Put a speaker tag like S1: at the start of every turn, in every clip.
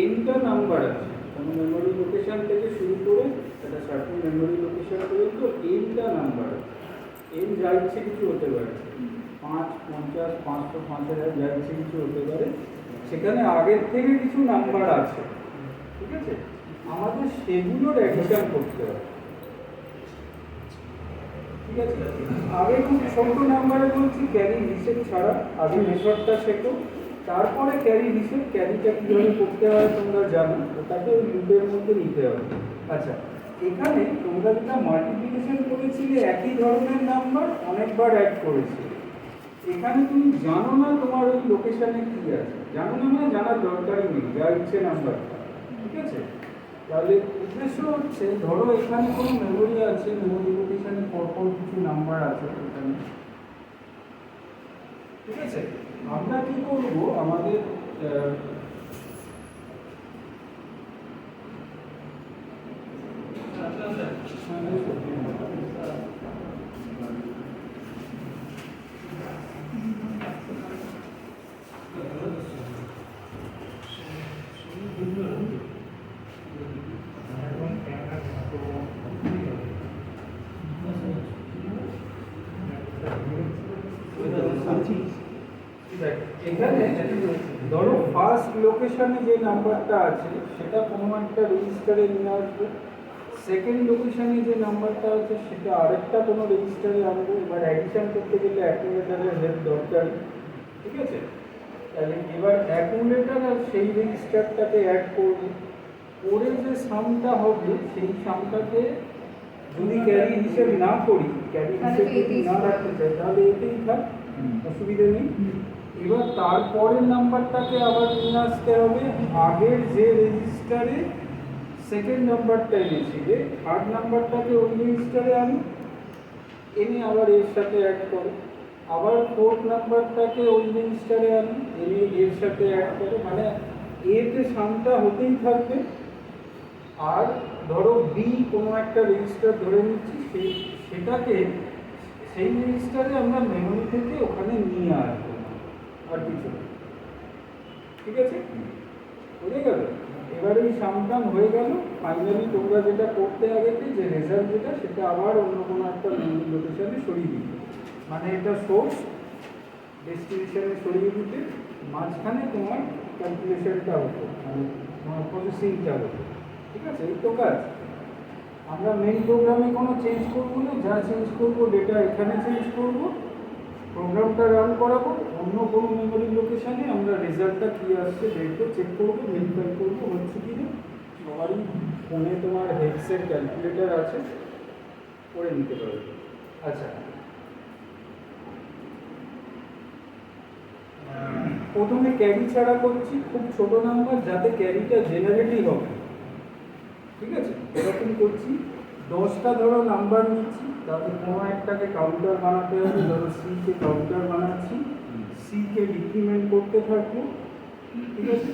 S1: এনটা number আছে, কোনো memory location থেকে শুরু করে একটা সার্টেন মেমোরি লোকেশন পর্যন্ত এনটা নাম্বার আছে। এন যা ইচ্ছে কিছু হতে পারে, 5, 50, 500, 5000 যা ইচ্ছে কিছু হতে পারে। সেখানে আগের থেকে কিছু নাম্বার আছে, ঠিক আছে? আমাদের সেগুলোর অ্যাডিশন করতে হবে, ঠিক আছে? আগে খুব ছোট নাম্বারে বলছি ক্যারি রিসেট ছাড়া, আগে মেথডটা শেখো, তারপরে ক্যারি রিসেট। ক্যারিটা কীভাবে করতে হয় তোমরা জানো, ওটাকে ওই লুপের মধ্যে নিতে হবে। আচ্ছা, এখানে তোমরা যেটা মাল্টিপ্লিকেশন করেছিলে একই ধরনের নাম্বার অনেকবার অ্যাড করেছিলে। এখানে তুমি জানো না তোমার ওই লোকেশানে কী আছে, জানো না মানে জানার দরকারই নেই, যা ইচ্ছে নাম্বারটা, ঠিক আছে? তাহলে উদ্দেশ্য হচ্ছে, ধরো এখানে কোনো মেমোরি আছে, মেমোরি লোকেশানে পরপর কিছু নাম্বার আছে এখানে, ঠিক আছে? আমরা কি করবো, আমাদের এখানে ধরো ফার্স্ট লোকেশনে যে নাম্বারটা আছে সেটা কোনো একটা রেজিস্টারে নিয়ে আসবে, সেকেন্ড লোকেশনে যে নাম্বারটা আছে সেটা আরেকটা কোনো রেজিস্টারে আনবো। এবার অ্যাডিশন করতে গেলে অ্যাকুমুলেটারের হেল্প দরকার, ঠিক আছে? তাহলে এবার অ্যাকুমুলেটার আর সেই রেজিস্টারটাকে অ্যাড করবো, করে যে সামটা হবে সেই সামটাকে যদি ক্যারি হিসেব না করি, ক্যারি হিসেব যদি না রাখতে চাই তাহলে এতেই থাক, অসুবিধা নেই। এবার তারপরের নাম্বারটাকে আবার নিয়ে আসতে হবে আগের যে রেজিস্টারে সেকেন্ড নাম্বারটা এনেছিলে, থার্ড নাম্বারটাকে ওই রেজিস্টারে আনি, এনে আবার এর সাথে অ্যাড করো। আবার ফোর্থ নাম্বারটাকে ওই রেজিস্টারে আনি, এনে এর সাথে অ্যাড করো। মানে এতে সামটা হতেই থাকবে। আর ধরো বি কোনো একটা রেজিস্টার ধরে নিচ্ছি, সেটাকে সেই রেজিস্টারে আমরা মেমোরি থেকে ওখানে নিয়ে আসবো, আর কিছু, ঠিক আছে? বুঝে গেল? এবার এই সামটাম হয়ে গেল। ফাইনালি তোমরা যেটা করতে আগেতে যে রেজাল্ট যেটা, সেটা আবার অন্য কোনো একটা মেমোরি লোকেশনে সরিয়ে দিতে, মানে এটা সোর্স ডেস্টিনেশনে সরিয়ে দিতে, মাঝখানে তোমার ক্যালকুলেশনটা হতো, মানে তোমার প্রসেসিংটা হতো, ঠিক আছে? এই তো কাজ। আমরা মেইন প্রোগ্রামে কোনো চেঞ্জ করবো না, যা চেঞ্জ করবো ডেটা এখানে চেঞ্জ করবো, প্রোগ্রামটা রান করাবো, অন্য কোনো মেমোরি লোকেশানে আমরা রেজাল্টটা কী আসছে দেখবো, চেক করবো, ভেরিফাই করবো হচ্ছে কি না। সবারই ফোনে তোমার হেক্সের ক্যালকুলেটার আছে, করে নিতে পারবে। আচ্ছা, প্রথমে ক্যারি ছাড়া করছি, খুব ছোট নাম্বার যাতে ক্যারিটা জেনারেটই হবে, ঠিক আছে? এরকম করছি, 10টা ধরো নাম্বার নিচ্ছি, তাতে কোনো একটাকে কাউন্টার বানাতে হবে। ধরো সিকে কাউন্টার বানাচ্ছি, সিকে ডিক্রিমেন্ট করতে থাকবো, ঠিক আছে?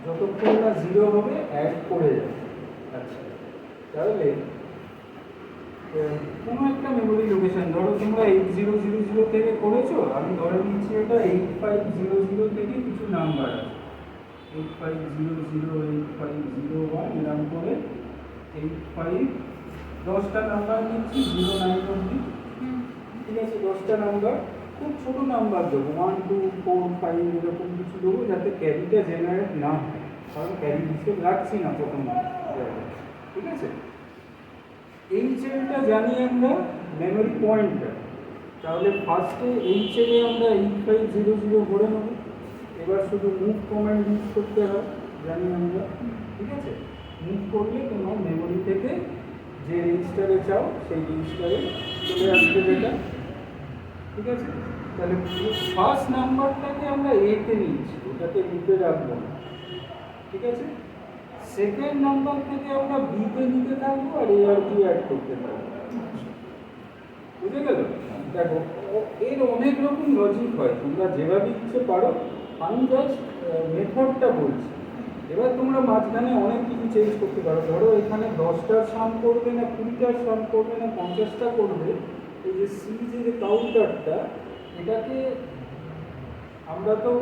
S1: যতক্ষণ না 0 হবে অ্যাড করে যাবে। আচ্ছা, তাহলে কোনো একটা মেমোরি লোকেশন ধরো তোমরা 8000 থেকে করেছো, আমি ধরে নিচ্ছি এটা 8500 থেকে কিছু নাম্বার আছে, 8500, 8501 এরকম করে 85, 10টা নাম্বার নিচ্ছি 09 অবধি, ঠিক আছে? 10টা নাম্বার, খুব ছোটো নাম্বার দেবো, 1, 2, 4, 5 এরকম কিছু দেবো, যাতে ক্যারিটা জেনারেট না হয়, কারণ ক্যারি হিসেব রাখছি না প্রথম, ঠিক আছে? এই চেনটা জানি আমরা মেমোরি পয়েন্টার, তাহলে ফার্স্টে এই চেনে আমরা 8500 ভরে নেব। এবার শুধু মুভ কমান্ড ইউজ করতে হয়, জানি আমরা, ঠিক আছে? মুভ করলে তোমার মেমোরি থেকে যে রেজিস্টারে চাও সেই রেজিস্টারে চলে আসবে ডেটা, ঠিক আছে? তাহলে ফার্স্ট নাম্বারটাকে আমরা এতে নিচ্ছি, ওটাকে বিতে রাখবো, ঠিক আছে? সেকেন্ড নাম্বার থেকে আমরা বিতে নিতে থাকবো, আর এ আর বি অ্যাড করতে থাকবো, বুঝে গেল? দেখো, এর অনেক রকম লজিক হয়, তোমরা যেভাবে ইচ্ছে পারো, আমি জাস্ট মেথডটা বলছি। এবার তোমরা মাঝখানে অনেক কিছু চেঞ্জ করতে পারো। ধরো এখানে 10টার সাম করবে না 20টার সাম করবে না 50টা করবে, এই যে সি যে কাউন্টারটা, এটাকে আমরা তো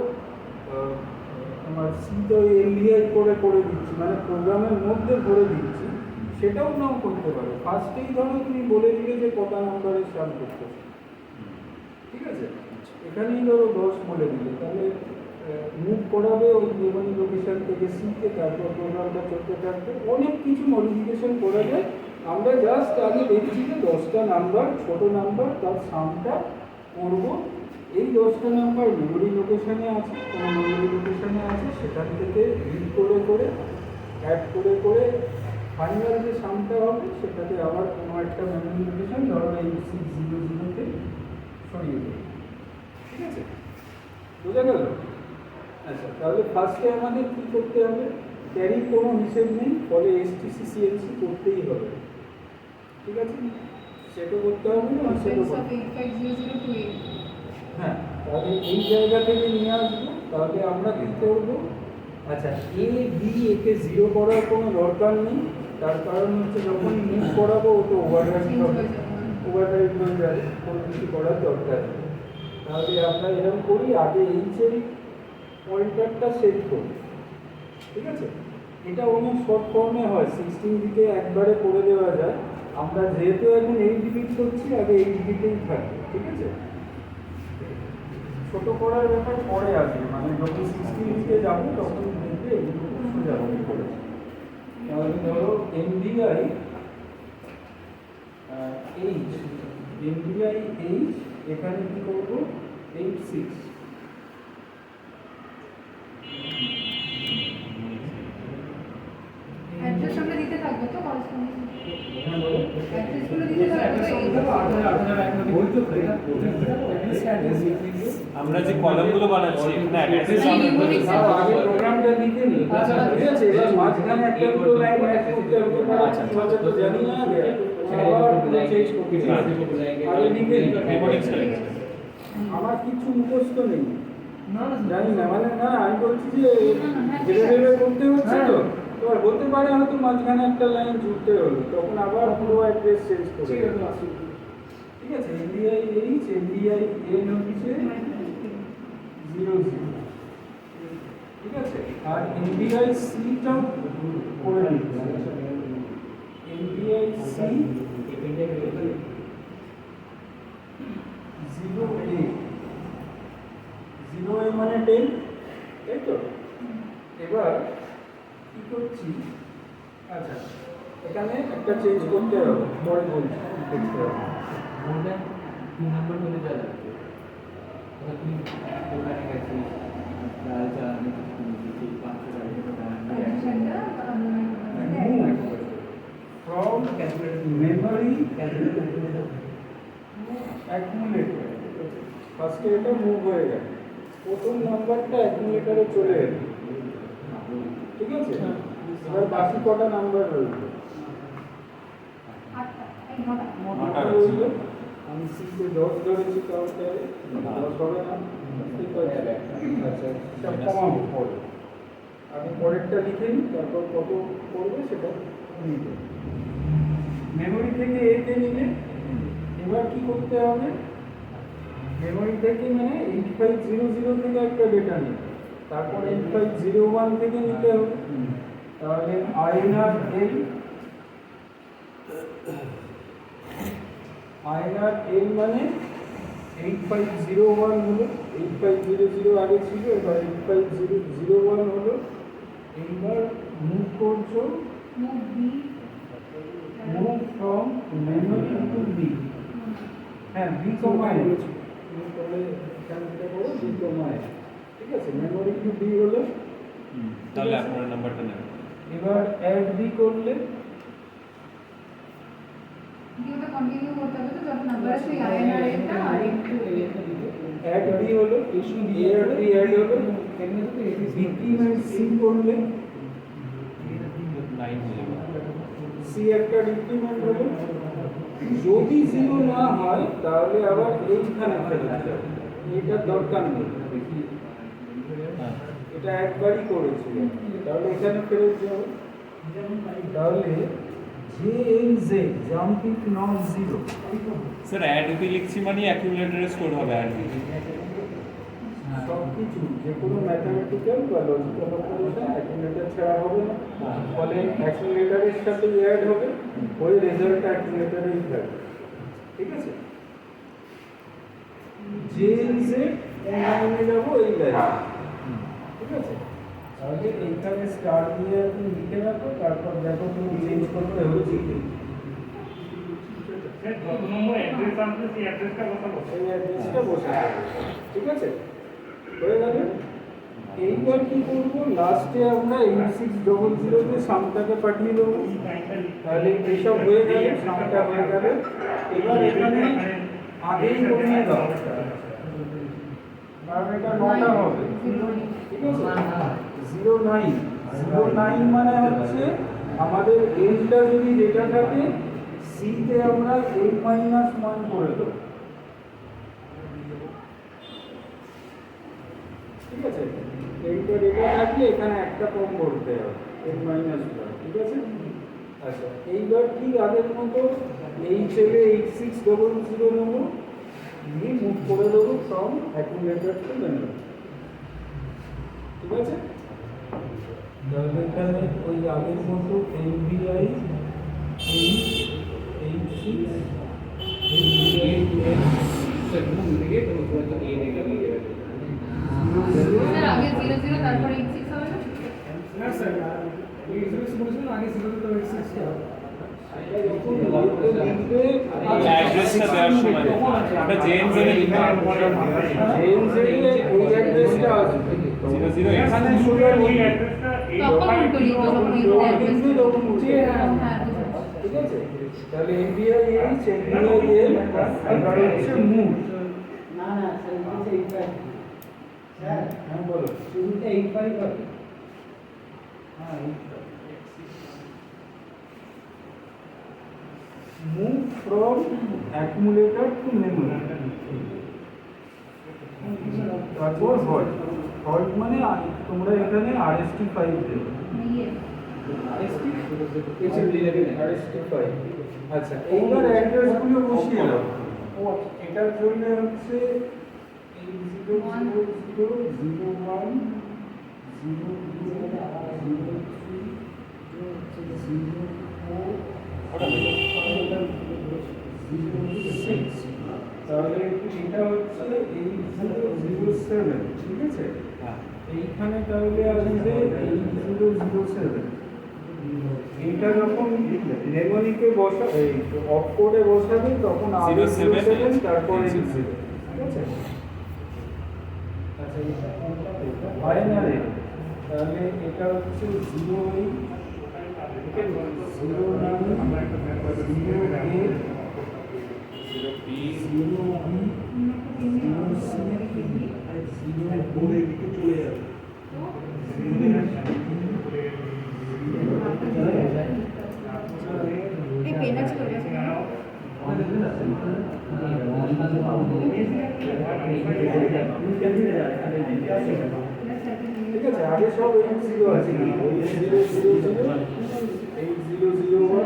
S1: আমার সি তো এলডিআই করে দিচ্ছি, মানে প্রোগ্রামের মধ্যে ভরে দিচ্ছি, সেটাও নাও করতে পারো। ফার্স্টেই ধরো তুমি বলে দিলে যে কটা নাম্বারে সাম করতে, ঠিক আছে, এখানেই ধরো 10 বলে দিলে, তাহলে মুভ করাবে ওই মেমোরি লোকেশন থেকে সিতে, তারপর প্রোগ্রামটা চলতে থাকবে। অনেক কিছু মডিফিকেশন করা যায়। আমরা জাস্ট আগে দেখছি যে 10টা নাম্বার, ছোট নাম্বার, তার সামটা করবো। এই 10টা নাম্বার মেমোরি লোকেশনে আছে, কোনো মেমোরি লোকেশনে আছে, সেখান থেকে রিড করে অ্যাড করে ফাইনাল যে সামটা হবে সেটাতে আবার কোনো একটা মেমোরি লোকেশন, ধরো এই 600-তে সরিয়ে দেবে, ঠিক আছে, বোঝা গেল? আচ্ছা, তাহলে ফার্স্টে আমাদের কী করতে হবে? ক্যারি কোনো হিসেব নেই, ফলে STCCNC করতেই হবে, ঠিক আছে, সেটা করতে হবে না, সেটা হ্যাঁ। তাহলে এই জায়গা থেকে নিয়ে আসবো, তাহলে আমরা কী করবো? আচ্ছা, একে 0 করার কোনো দরকার নেই, তার কারণ হচ্ছে যখনই মুভ করাবো ও তো ওভাররাইড হয়ে যাবে, কোনো কিছু করার দরকার নেই। তাহলে আমরা এরকম করি, আগে এইচের পয়েন্টারটা সেট করি, ঠিক আছে। এটা অনেক শর্ট ফর্মে হয়, 16 বিটে একবারে করে দেওয়া যায়। আমরা যেহেতু এখন 8 বিট করছি, আগে 8 বিটেই থাকবে, ঠিক আছে। ছোটো করার ব্যাপার পরে আসবে, মানে যখন 16 বিটে যাবো তখন দেখবে এগুলো সোজা হবে করে। তাহলে ধরো MDI H, এখানে কি করবো? 86
S2: অ্যাড্রেস আমরা দিতে থাকবো তো করেসপন্ডিং।
S1: হ্যাঁ বলো,
S2: অ্যাড্রেসগুলো দিতে থাকবো তো
S3: আমরা যে কলামগুলো বানাচ্ছি না অ্যাড্রেস
S1: আগে প্রোগ্রামটা লিখে নিই, ঠিক আছে। এবার মাঝখানে একটা দুটো লাইন অ্যাড করতে হবে, কিভাবে তো জানি না, আবার চেঞ্জ করতে হবে, আগে লিখে নিই। আমার কিছু মুখস্থ নেই, জানি না, মানে না আমি বলছি যে ভেবে করতে হচ্ছে তো, এবার বলতে পারে হয়তো মাঝখানে একটা লাইন জুড়তে হলো, তখন আবার পুরো অ্যাড্রেস চেঞ্জ করে, ঠিক আছে। MDI H, MDI N হচ্ছে 00, ঠিক আছে। আর MDI C টাও করে দিচ্ছি, MDI C 0A মানে 10, তাই তো। এবার কি করছি? আচ্ছা, এখানে একটা চেঞ্জ করতে হবে, পরে বলছি দেখতে হবে।
S4: নাম্বার বলে যা লাগবে তুমি দোকানে গেছিস লাল চা আমি কিনেছি 500
S1: from memory accumulator, ফার্স্টে এটা মুভ হয়ে গেল, প্রথম নাম্বারটা অ্যাকুমুলেটরে চলে এল, ঠিক আছে। এবার বাকি কটা নাম্বার রইল? 8টা রইল। আমি সিতে 10 ধরেছি, কাউন্টারে 10 হবে না, আচ্ছা এটা কমাবো পরে, আমি পরেরটা লিখে নিই, তারপর কত করবে সেটা নিতে। মেমোরি থেকে এতে নিলে এবার কি করতে হবে? মেমোরি থেকে মানে 8500 থেকে একটা ডেটা নিতে, তারপর 8501 থেকে নিতে হবে, তাহলে INR L মানে 8501 হলো, 8500 আগে ছিল, এবার 8501 হলো। এইবার মুভ করছো, move from memory to B, হ্যাঁ বি কমায়, তাহলে এখান থেকে করো বি কমায়, ঠিক আছে। মেমোরি টু বি হলো,
S3: তাহলে আপনার নাম্বারটা নেন।
S1: এবার অ্যাড বি করলে
S2: ভিডিওটা কন্টিনিউ করতে হবে তো, যখন নাম্বার আসবে INR এটা আর একটু
S1: অ্যাড বি হলো, এ আর বি অ্যাড হলো, ডিক্রিমেন্ট সি করলে
S3: 9 হয়ে যাবে।
S1: সি একটা ডিক্রিমেন্ট হলো। যদি 0 না হয় তাহলে আবার এইখানে ফেলে দিতে হবে, এটার দরকার নেই,
S3: হ্যাঁ
S1: এটা একবারই করেছি, তাহলে এখানে ফেরত যাবে। তাহলে JNZ jump if not zero.
S3: Sir add B লিখছি মানে অ্যাকিউমুলেটরে স্টোর হবে অ্যাড বি।
S1: সব কিছু যে কোনো ম্যাথমেটিক্যাল বা লজিক্যাল অপারেশন অ্যাকিউমুলেটর ছাড়া হবে না, ফলে অ্যাকিউমুলেটরের সাথে অ্যাড হবে, ওই রেজাল্টটা অ্যাকিউমুলেটরেই থাকবে। ঠিক আছে, JNZ লাইনে যাবো এই লাইনে। ঠিক আছে, তাহলে এইখানে স্টার দিয়ে তুমি লিখে রাখো, তারপর দেখো তুমি চেঞ্জ করতে হচ্ছে কি।
S5: যত নম্বর অ্যাড্রেস আসবে সেই অ্যাড্রেসটা বসাবো।
S1: এই অ্যাড্রেসটা বসে যাবে। ঠিক আছে, হয়ে গেল। এইবার কি করবো, লাস্টে আমরা 8600 তে সামটাকে পাঠিয়ে দেবো। তাহলে এইসব হয়ে গেলে, সামটা হয়ে গেলে, এবার এখানে আগেই কমিয়ে দাও, কারণ এটা 9টা হবে। ঠিক আছে, 09 মানে হচ্ছে আমাদের এলটা যদি যেটা থাকে সিতে আমরা n-1 করে দেবো। ঠিক আছে, এইটা ডেটা থাকলে এখানে একটা কম করতে হবে n-1। ঠিক আছে, আচ্ছা এইবার ঠিক আগের মতো এই ছেলে 8600 নেবো, নিয়ে মুভ করে দেবো ফ্রম অ্যাকুমুলেটর টু মেমরি। ঠিক আছে, তাহলে এখানে ওই আগের মতো NBI
S2: স্যার আগে 00 তারপর 86 হবে না?
S6: না স্যার এই জিনিস বলেছিলেন আগে 0 তো 86 হবে।
S3: অ্যাড্রেসটা দেওয়ার সময় আমরা জেএনজে এ লিখতে হবে।
S1: এখানে শুধু
S5: ওই অ্যাড্রেসটা এই
S2: তখন উল্টো লিখবো যখন এই অ্যাড্রেস হ্যাঁ
S1: ঠিক আছে, তাহলে NBI এবার হচ্ছে মুভ।
S6: না না স্যার বলছে 85 স্যার
S1: হ্যাঁ বলো।
S6: শুরুতে 85 হবে।
S1: হ্যাঁ, move from accumulator to memory। তারপর হল্ট। হল্ট মানে তোমরা এখানে RST5 দেবে।
S2: ইয়ে
S1: RST5। আচ্ছা, এইবার অ্যাড্রেসগুলো বসিয়ে দাও। এটার জন্য হচ্ছে 800001 তাহলে এটা হচ্ছে 8007। ঠিক আছে, এইখানে তাহলে আসবে 8007। এইটা যখন নেমোনিকে বসা এই অফ কোডে বসাবে তখন আগে 07 তারপর 80। ঠিক আছে, আচ্ছা এটা কোনটা, এটা বাইনারি। তাহলে এটা হচ্ছে 08
S2: এই পেন আছে ওটা
S1: ঠিক আছে, আগে সব 80 আছে, 8000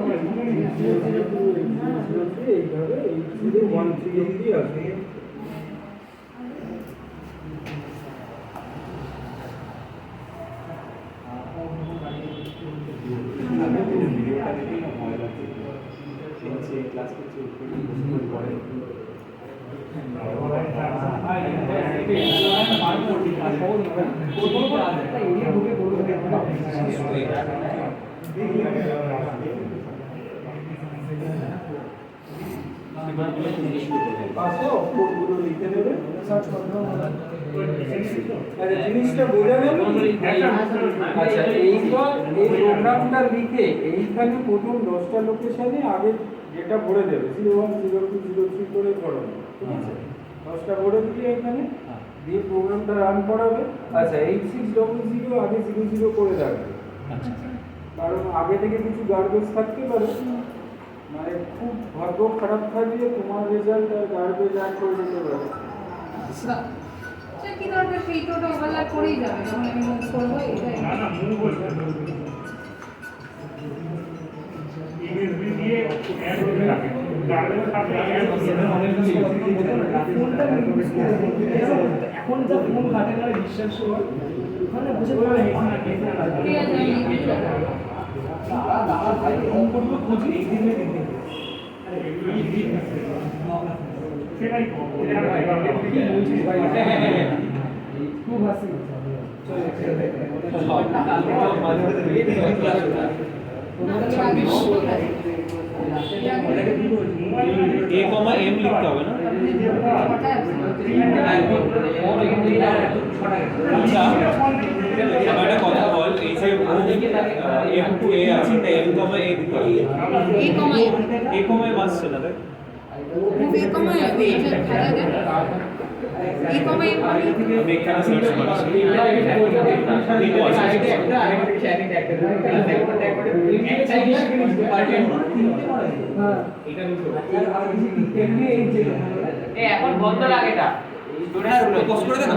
S1: 8001 8002 8003 এইভাবে 8013 অবধি আছে।
S3: ভিডিওটা দেখেই না ভয় লাগছে। ক্লাস করছি পরে
S1: পাশে অক্ষরগুলো লিখে দেবে। আচ্ছা, জিনিসটা বোঝা গেল? আচ্ছা, এইবার এই প্রোগ্রামটা লিখে এইখানে প্রথম 10টা লোকেশনে আগে যেটা ভরে দেবে 01 02 03 করে ভরাবে। ঠিক আছে, 10টা ভরে দিলে এখানে দিয়ে প্রোগ্রামটা রান করাবে। আচ্ছা, 8600 আগে 00 করে রাখবে, কারণ আগে থেকে কিছু গার্বেজ থাকতে পারে, মানে খুব ভাগ্য খারাপ থাকলে তোমার রেজাল্ট আর গার্বেজ এক হয়ে যেতে পারে।
S2: সে কি দরকার, সেই তো ওভারল্যাপ করেই যাবে যখন আমি মুভ করবো এটাই।
S5: না না মুভ হচ্ছে ইংলিশ গার্ডের সাথে
S6: ফোনটা এখন যা ফোন ঘাটে না বিশ্বাস কর ওখানে বসে
S2: ঠিক আছে আমি লিখে
S6: অঙ্কগুলো খুঁজি একদিন
S5: সেটাই
S6: কি বলছিস ভাই খুব হাসি
S3: এ কমা এম লিখতে হবে না আচ্ছা আমার একটা কথা বল এই যে এম টু এ আছে না এম কমা এ দিতে হবে
S2: এ কমা
S3: এ কমা এম আসছে না তাই
S2: এ কমা এই যে খাতা দেন এ কমা এ
S3: আমি এখানে সার্চ করছি দিতে আসছে
S7: এখন বন্ধ লাগে এটা
S3: পোস্ট করে দে না